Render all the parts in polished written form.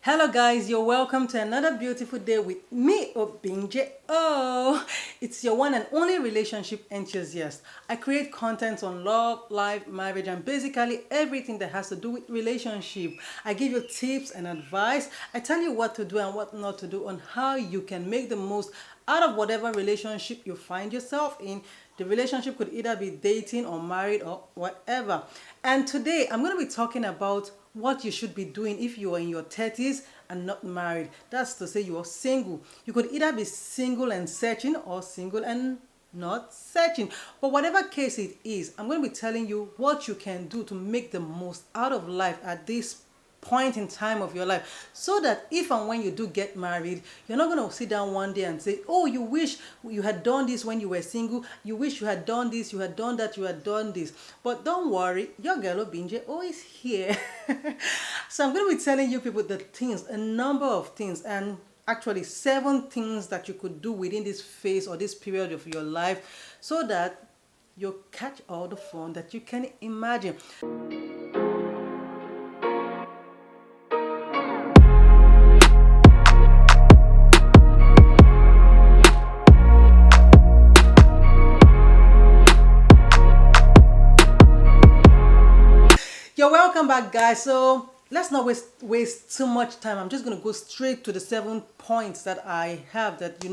Hello guys, you're welcome to another beautiful day with me, Obinje. Oh, it's your one and only relationship enthusiast. I create content on love, life, marriage, and basically everything that has to do with relationship. I give you tips and advice. I tell you what to do and what not to do on how you can make the most out of whatever relationship you find yourself in. The relationship could either be dating or married or whatever. And today I'm going to be talking about what you should be doing if you are in your 30s and not married. That's to say you are single. You could either be single and searching or single and not searching. But whatever case it is, I'm going to be telling you what you can do to make the most out of life at this point in time of your life, so that if and when you do get married, you're not going to sit down one day and say, oh, you wish you had done this when you were single, you wish you had done this, you had done that, you had done this. But don't worry, your girl Obinje always here. So I'm going to be telling you people the things, a number of things, and actually 7 things that you could do within this phase or this period of your life, so that you catch all the fun that you can imagine. You're welcome back, guys. So let's not waste too much time. I'm just gonna go straight to the 7 points that I have that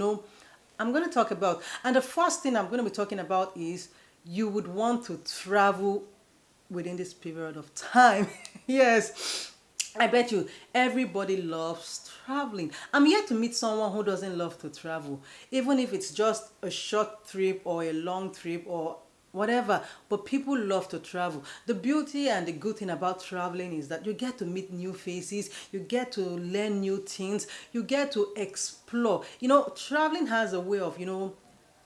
I'm gonna talk about. And the first thing I'm gonna be talking about is you would want to travel within this period of time. Yes. I bet you everybody loves traveling. I'm yet to meet someone who doesn't love to travel, even if it's just a short trip or a long trip or whatever. But people love to travel. The beauty and the good thing about traveling is that you get to meet new faces, you get to learn new things, you get to explore. Traveling has a way of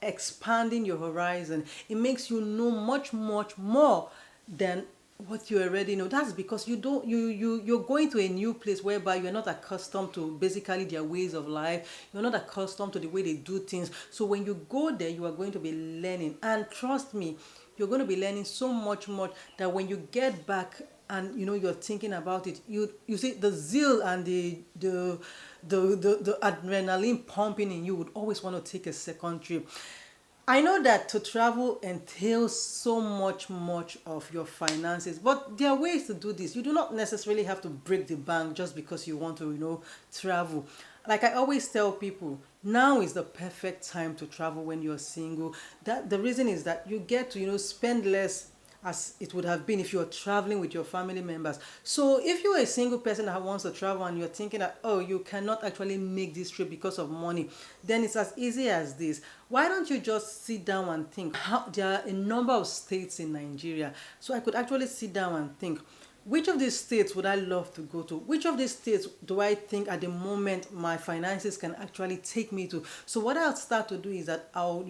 expanding your horizon. It makes you know much, much more than what you already know. That's because you don't you're going to a new place whereby you're not accustomed to basically their ways of life. You're not accustomed to the way they do things. So when you go there, you are going to be learning. And trust me, you're going to be learning so much more that when you get back and you're thinking about it, you see the zeal and the adrenaline pumping in you would always want to take a second trip. I know that to travel entails so much of your finances, but there are ways to do this. You do not necessarily have to break the bank just because you want to, travel. Like I always tell people, now is the perfect time to travel when you're single. That the reason is that you get to, spend less as it would have been if you're traveling with your family members. So if you're a single person that wants to travel and you're thinking that, oh, you cannot actually make this trip because of money, then it's as easy as this. Why don't you just sit down and think? There are a number of states in Nigeria. So I could actually sit down and think, which of these states would I love to go to? Which of these states do I think at the moment my finances can actually take me to? So what I'll start to do is that I'll,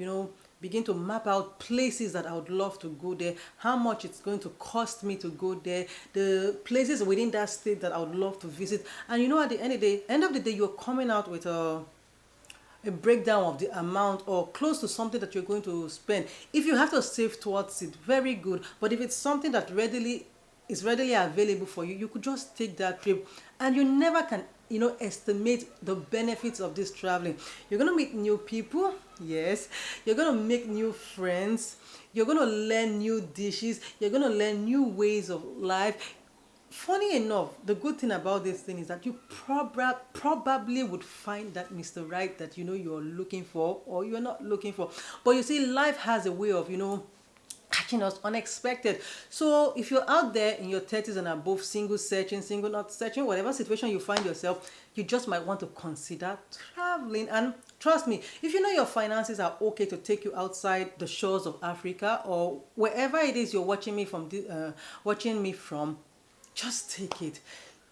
begin to map out places that I would love to go there, how much it's going to cost me to go there, the places within that state that I would love to visit. And at the end of the day, you're coming out with a breakdown of the amount or close to something that you're going to spend. If you have to save towards it, very good. But if it's something that readily is readily available for you, you could just take that trip, and you never can estimate the benefits of this traveling. You're going to meet new people. Yes, you're going to make new friends, you're going to learn new dishes, you're going to learn new ways of life. Funny enough, the good thing about this thing is that you probably would find that Mr. Right that you're looking for or you're not looking for. But you see, life has a way of catching us unexpected. So if you're out there in your 30s and above, single searching, single not searching, whatever situation you find yourself, you just might want to consider traveling. And trust me, if you know your finances are okay to take you outside the shores of Africa or wherever it is you're watching me from, just take it.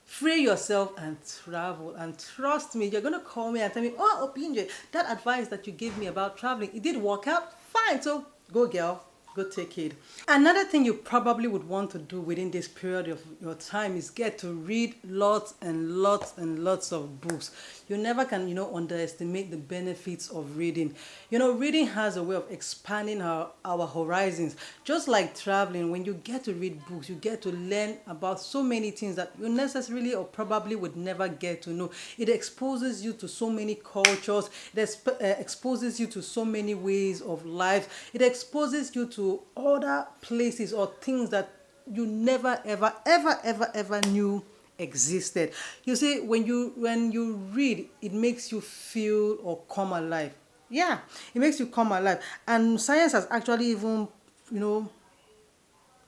Free yourself and travel. And trust me, you're going to call me and tell me, oh, Opinje, that advice that you gave me about traveling, it did work out fine. So go, girl. Go take it. Another thing you probably would want to do within this period of your time is get to read lots and lots and lots of books. You never can, underestimate the benefits of reading. Reading has a way of expanding our horizons. Just like traveling, when you get to read books, you get to learn about so many things that you necessarily or probably would never get to know. It exposes you to so many cultures. It exposes you to so many ways of life. It exposes you to other places or things that you never ever ever ever ever knew existed. You see, when you read, it makes you feel or come alive. Yeah, it makes you come alive. And science has actually even, you know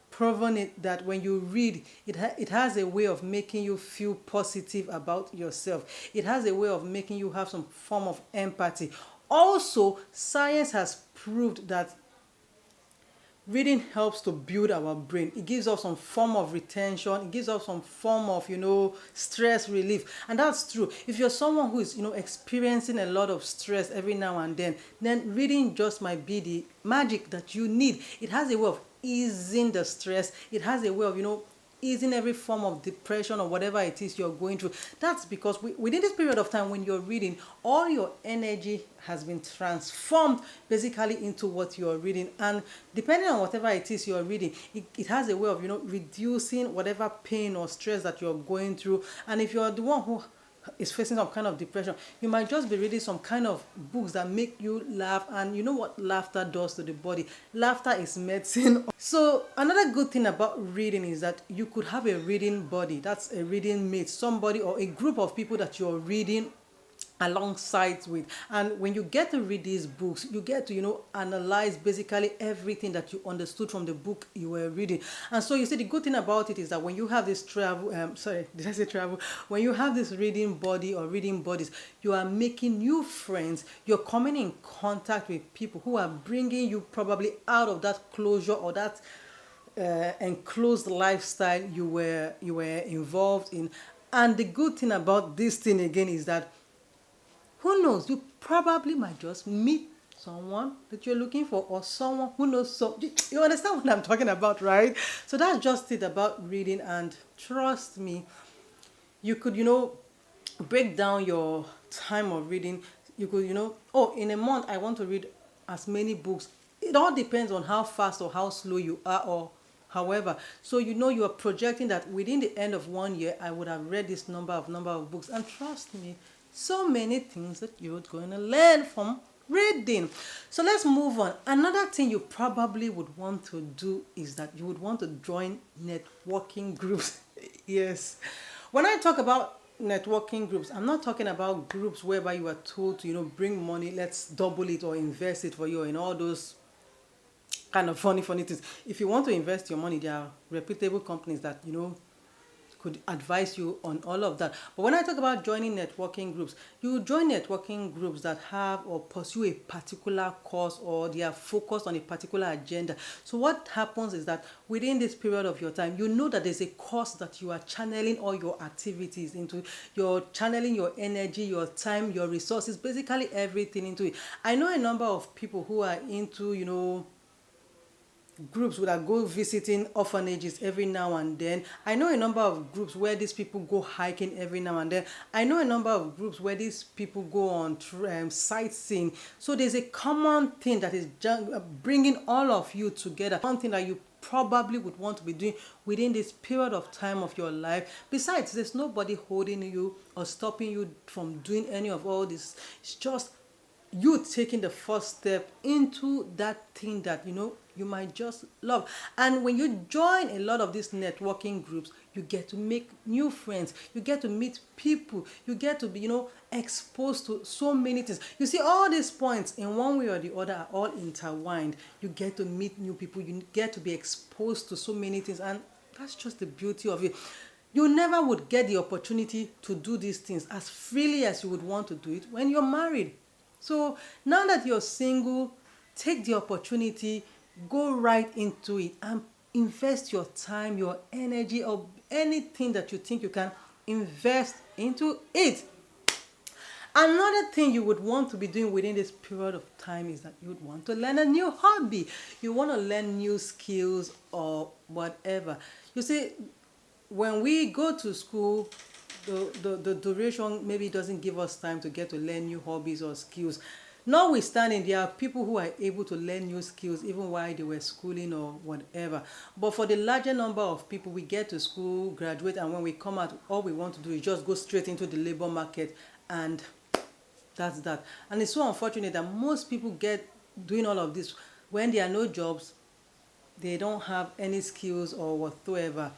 proven it that when you read, it has a way of making you feel positive about yourself. It has a way of making you have some form of empathy. Also, science has proved that reading helps to build our brain. It gives us some form of retention. It gives us some form of, stress relief. And that's true. If you're someone who is, experiencing a lot of stress every now and then reading just might be the magic that you need. It has a way of easing the stress. It has a way of, easing every form of depression or whatever it is you're going through. That's because within this period of time when you're reading, all your energy has been transformed basically into what you're reading. And depending on whatever it is you're reading, it has a way of, reducing whatever pain or stress that you're going through. And if you're the one who is facing some kind of depression, you might just be reading some kind of books that make you laugh. And you know what laughter does to the body? Laughter is medicine. So another good thing about reading is that you could have a reading buddy. That's a reading mate, somebody or a group of people that you're reading alongside with. And when you get to read these books, you get to analyze basically everything that you understood from the book you were reading. And so you see, the good thing about it is that when you have this travel sorry, did I say travel? When you have this reading buddy or reading buddies, you are making new friends. You're coming in contact with people who are bringing you probably out of that closure or that enclosed lifestyle you were involved in. And the good thing about this thing again is that, who knows, you probably might just meet someone that you're looking for, or someone who knows. So you understand what I'm talking about, right? So that's just it about reading. And trust me, you could break down your time of reading. You could, oh, in a month I want to read as many books. It all depends on how fast or how slow you are, or however. So you are projecting that within the end of 1 year I would have read this number of books. And trust me, so many things that you're going to learn from reading. So let's move on. Another thing you probably would want to do is that you would want to join networking groups. Yes. When I talk about networking groups, I'm not talking about groups whereby you are told to, bring money, let's double it or invest it for you, in all those kind of funny things. If you want to invest your money, there are reputable companies that, could advise you on all of that. But when I talk about joining networking groups, you join networking groups that have or pursue a particular cause, or they are focused on a particular agenda. So what happens is that within this period of your time, you know that there's a cause that you are channeling all your activities into. You're channeling your energy, your time, your resources, basically everything into it. I know a number of people who are into, groups that go visiting orphanages every now and then. I know a number of groups where these people go hiking every now and then. I know a number of groups where these people go on sightseeing. So there's a common thing that is bringing all of you together. One thing that you probably would want to be doing within this period of time of your life. Besides, there's nobody holding you or stopping you from doing any of all this. It's just you taking the first step into that thing that you might just love. And when you join a lot of these networking groups, you get to make new friends, you get to meet people, you get to be exposed to so many things. You see, all these points in one way or the other are all intertwined. You get to meet new people, you get to be exposed to so many things, and that's just the beauty of it. You never would get the opportunity to do these things as freely as you would want to do it when you're married. So now that you're single, take the opportunity, go right into it, and invest your time, your energy, or anything that you think you can invest into it. Another thing you would want to be doing within this period of time is that you would want to learn a new hobby. You want to learn new skills or whatever. You see, when we go to school, the duration maybe doesn't give us time to get to learn new hobbies or skills. Notwithstanding, there are people who are able to learn new skills even while they were schooling or whatever. But for the larger number of people, we get to school, graduate, and when we come out, all we want to do is just go straight into the labor market, and that's that. And it's so unfortunate that most people get doing all of this when there are no jobs, they don't have any skills or whatsoever.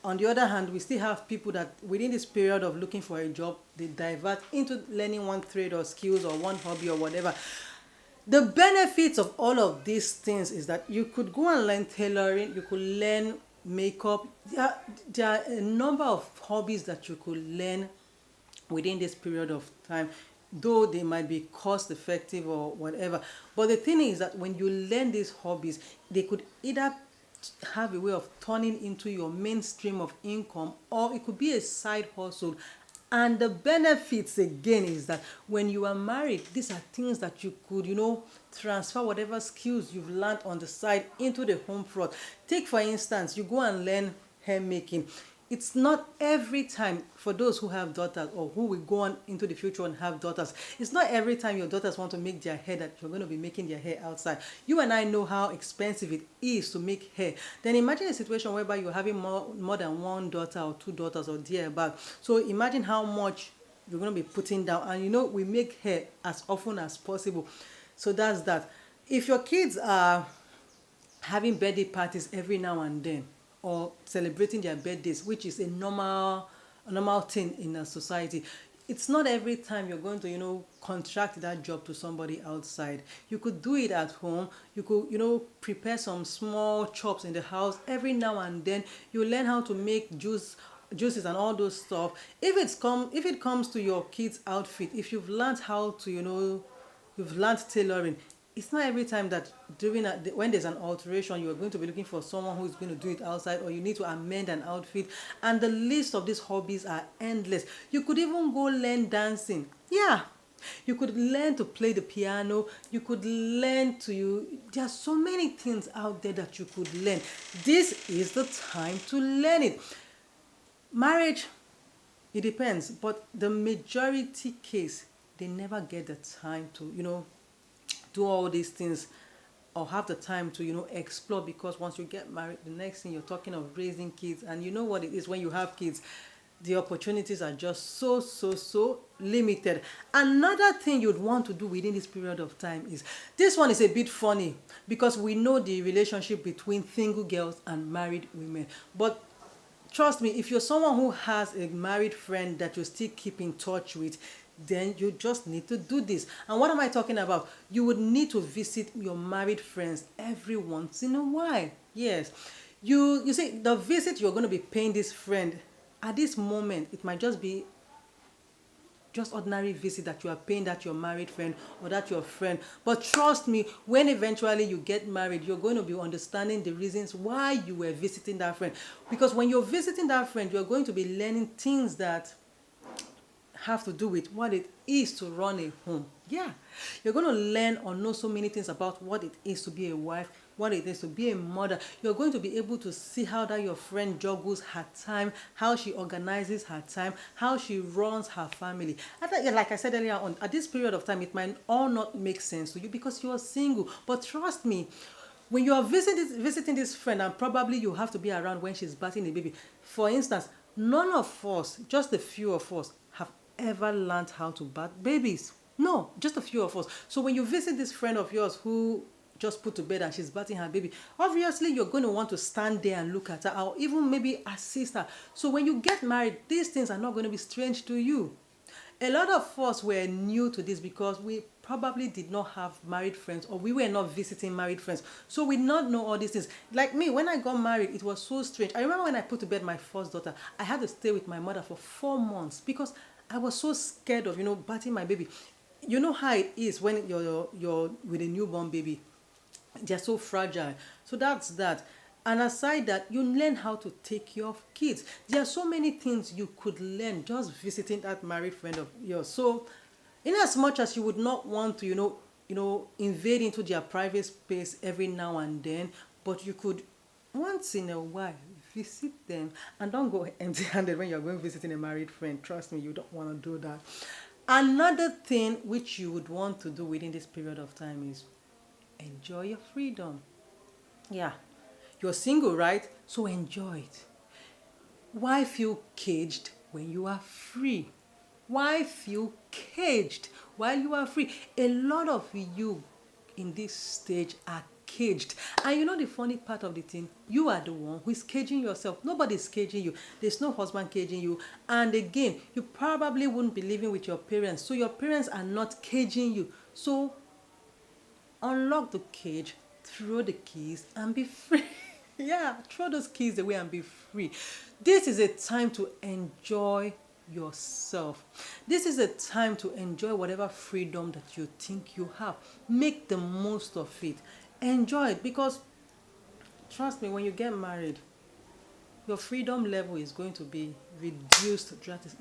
On the other hand, we still have people that within this period of looking for a job, they divert into learning one trade or skills or one hobby or whatever. The benefits of all of these things is that you could go and learn tailoring, you could learn makeup. There are a number of hobbies that you could learn within this period of time, though they might be cost effective or whatever. But the thing is that when you learn these hobbies, they could either have a way of turning into your mainstream of income, or it could be a side hustle. And the benefits again is that when you are married, these are things that you could, transfer whatever skills you've learned on the side into the home front. Take for instance, you go and learn hair making. It's not every time, for those who have daughters or who will go on into the future and have daughters, it's not every time your daughters want to make their hair that you're going to be making their hair outside. You and I know how expensive it is to make hair. Then imagine a situation whereby you're having more than one daughter or two daughters or thereabout. So imagine how much you're going to be putting down. And we make hair as often as possible. So that's that. If your kids are having birthday parties every now and then, or celebrating their birthdays, which is a normal thing in a society, it's not every time you're going to contract that job to somebody outside. You could do it at home. You could prepare some small chops in the house every now and then. You learn how to make juices and all those stuff. If it comes to your kids outfit, if you've learned how to you've learned tailoring, it's not every time that when there's an alteration, you're going to be looking for someone who's going to do it outside, or you need to amend an outfit. And the list of these hobbies are endless. You could even go learn dancing. Yeah. You could learn to play the piano. You could learn there are so many things out there that you could learn. This is the time to learn it. Marriage, it depends, but the majority case, they never get the time to, do all these things or have the time to explore, because once you get married, the next thing you're talking of raising kids, and you know what it is when you have kids, the opportunities are just so limited. Another thing you'd want to do within this period of time is, this one is a bit funny because we know the relationship between single girls and married women, but trust me, if you're someone who has a married friend that you still keep in touch with, then you just need to do this. And what am I talking about? You would need to visit your married friends every once in a while. Yes. You see, the visit you're going to be paying this friend, at this moment, it might just be just ordinary visit that you are paying that your married friend or that your friend. But trust me, when eventually you get married, you're going to be understanding the reasons why you were visiting that friend. Because when you're visiting that friend, you're going to be learning things that have to do with what it is to run a home. Yeah. You're going to learn or know so many things about what it is to be a wife, what it is to be a mother. You're going to be able to see how that your friend juggles her time, how she organizes her time, how she runs her family. Like I said earlier on, at this period of time, it might all not make sense to you because you're single. But trust me, when you are visiting this friend, and probably you have to be around when she's batting a baby. For instance, none of us, just a few of us, have ever learned how to bat babies. No, just a few of us. So when you visit this friend of yours who just put to bed and she's batting her baby, obviously you're going to want to stand there and look at her, or even maybe assist her. So when you get married, these things are not going to be strange to you. A lot of us were new to this because we probably did not have married friends, or we were not visiting married friends. So we did not know all these things. Like me, when I got married, it was so strange. I remember when I put to bed my first daughter, I had to stay with my mother for 4 months because I was so scared of, batting my baby. You know how it is when you're with a newborn baby. They're so fragile. So that's that. And aside that, you learn how to take care of kids. There are so many things you could learn just visiting that married friend of yours. So In as much as you would not want to, invade into their private space every now and then, but you could once in a while visit them, and don't go empty-handed when you're going visiting a married friend. Trust me, you don't want to do that. Another thing which you would want to do within this period of time is enjoy your freedom. Yeah, you're single, right? So enjoy it. Why feel caged when you are free? Why feel caged while you are free? A lot of you in this stage are caged. And you know the funny part of the thing? You are the one who is caging yourself. Nobody's caging you. There's no husband caging you. And again, you probably wouldn't be living with your parents. So your parents are not caging you. So unlock the cage, throw the keys, and be free. Yeah, throw those keys away and be free. This is a time to enjoy yourself. This is a time to enjoy whatever freedom that you think you have. Make the most of it. Enjoy it, because trust me, when you get married, your freedom level is going to be reduced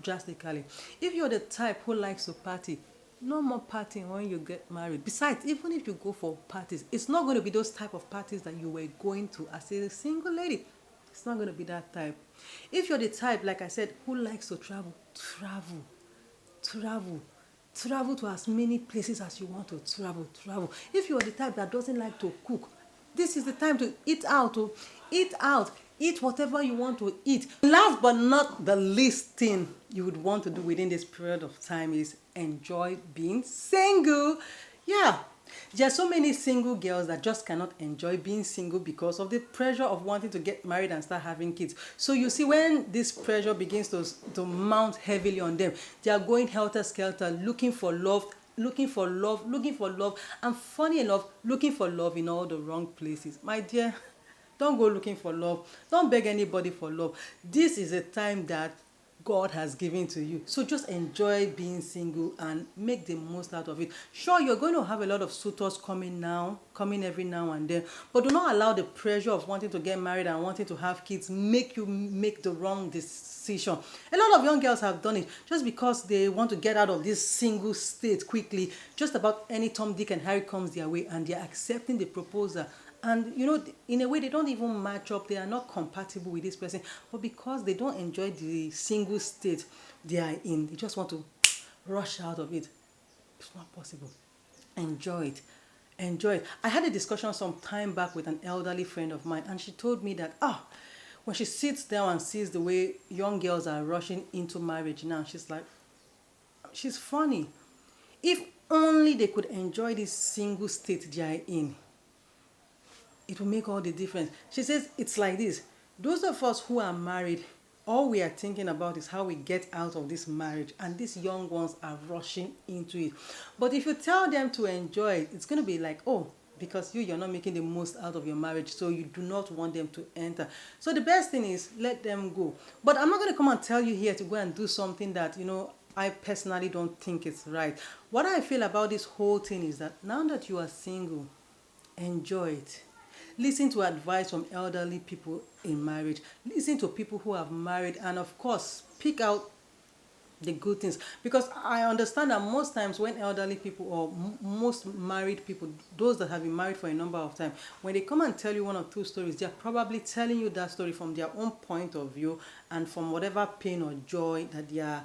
drastically. If you're the type who likes to party, no more partying when you get married. Besides, even if you go for parties, it's not going to be those type of parties that you were going to as a single lady. It's not going to be that type. If you're the type, like I said, who likes to travel, travel, travel to as many places as you want to travel. If you're the type that doesn't like to cook, this is the time to eat out, eat whatever you want to eat. Last but not the least thing you would want to do within this period of time is enjoy being single. Yeah, there are so many single girls that just cannot enjoy being single because of the pressure of wanting to get married and start having kids. So you see, when this pressure begins to mount heavily on them, they are going helter-skelter, looking for love, and funny enough, looking for love in all the wrong places. My dear, don't go looking for love. Don't beg anybody for love. This is a time that God has given to you. So just enjoy being single and make the most out of it. Sure, you're going to have a lot of suitors coming every now and then, but do not allow the pressure of wanting to get married and wanting to have kids make you make the wrong decision. A lot of young girls have done it just because they want to get out of this single state quickly. Just about any Tom, Dick, and Harry comes their way and they're accepting the proposal. And in a way, they don't even match up. They are not compatible with this person. But because they don't enjoy the single state they are in, they just want to rush out of it. It's not possible. Enjoy it. Enjoy it. I had a discussion some time back with an elderly friend of mine, and she told me that, when she sits down and sees the way young girls are rushing into marriage now, she's funny. If only they could enjoy this single state they are in, it will make all the difference. She says it's like this. Those of us who are married, all we are thinking about is how we get out of this marriage, and these young ones are rushing into it. But if you tell them to enjoy it, it's going to be like, because you're not making the most out of your marriage, so you do not want them to enter. So the best thing is let them go. But I'm not going to come and tell you here to go and do something that, I personally don't think it's right. What I feel about this whole thing is that now that you are single, enjoy it. Listen to advice from elderly people in marriage. Listen to people who have married, and of course, pick out the good things. Because I understand that most times when elderly people or most married people, those that have been married for a number of time, when they come and tell you one or two stories, they're probably telling you that story from their own point of view and from whatever pain or joy that they are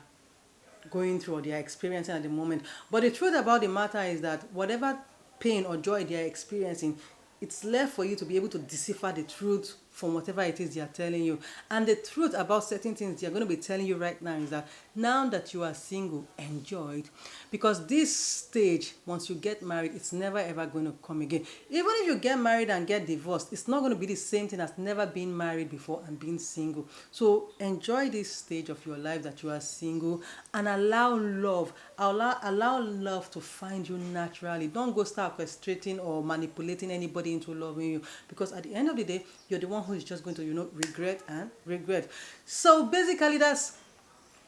going through or they are experiencing at the moment. But the truth about the matter is that whatever pain or joy they are experiencing, it's left for you to be able to decipher the truth from whatever it is they are telling you. And the truth about certain things they're going to be telling you right now is that now that you are single, enjoy it. Because this stage, once you get married, it's never ever going to come again. Even if you get married and get divorced, it's not going to be the same thing as never being married before and being single. So enjoy this stage of your life that you are single, and allow love to find you naturally. Don't go start orchestrating or manipulating anybody into loving you, because at the end of the day, you're the one who is just going to regret. So basically, that's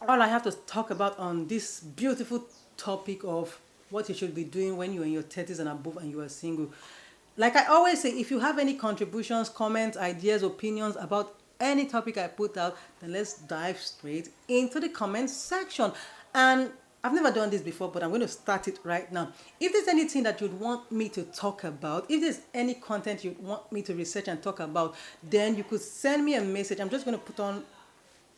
all I have to talk about on this beautiful topic of what you should be doing when you're in your 30s and above and you are single. Like I always say, if you have any contributions, comments, ideas, opinions about any topic I put out, then let's dive straight into the comments section. And I've never done this before, but I'm going to start it right now. If there's anything that you'd want me to talk about, if there's any content you'd want me to research and talk about, then you could send me a message. I'm just going to put on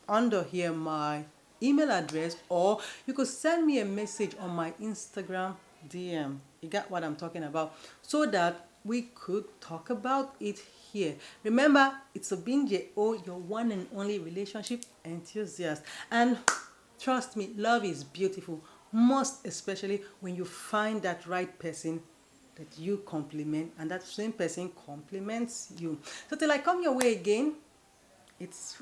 under here my email address, or you could send me a message on my Instagram DM. You got what I'm talking about? So that we could talk about it here. Remember, it's Obinje, your one and only relationship enthusiast. And trust me, love is beautiful, most especially when you find that right person that you compliment and that same person compliments you. So till I come your way again, it's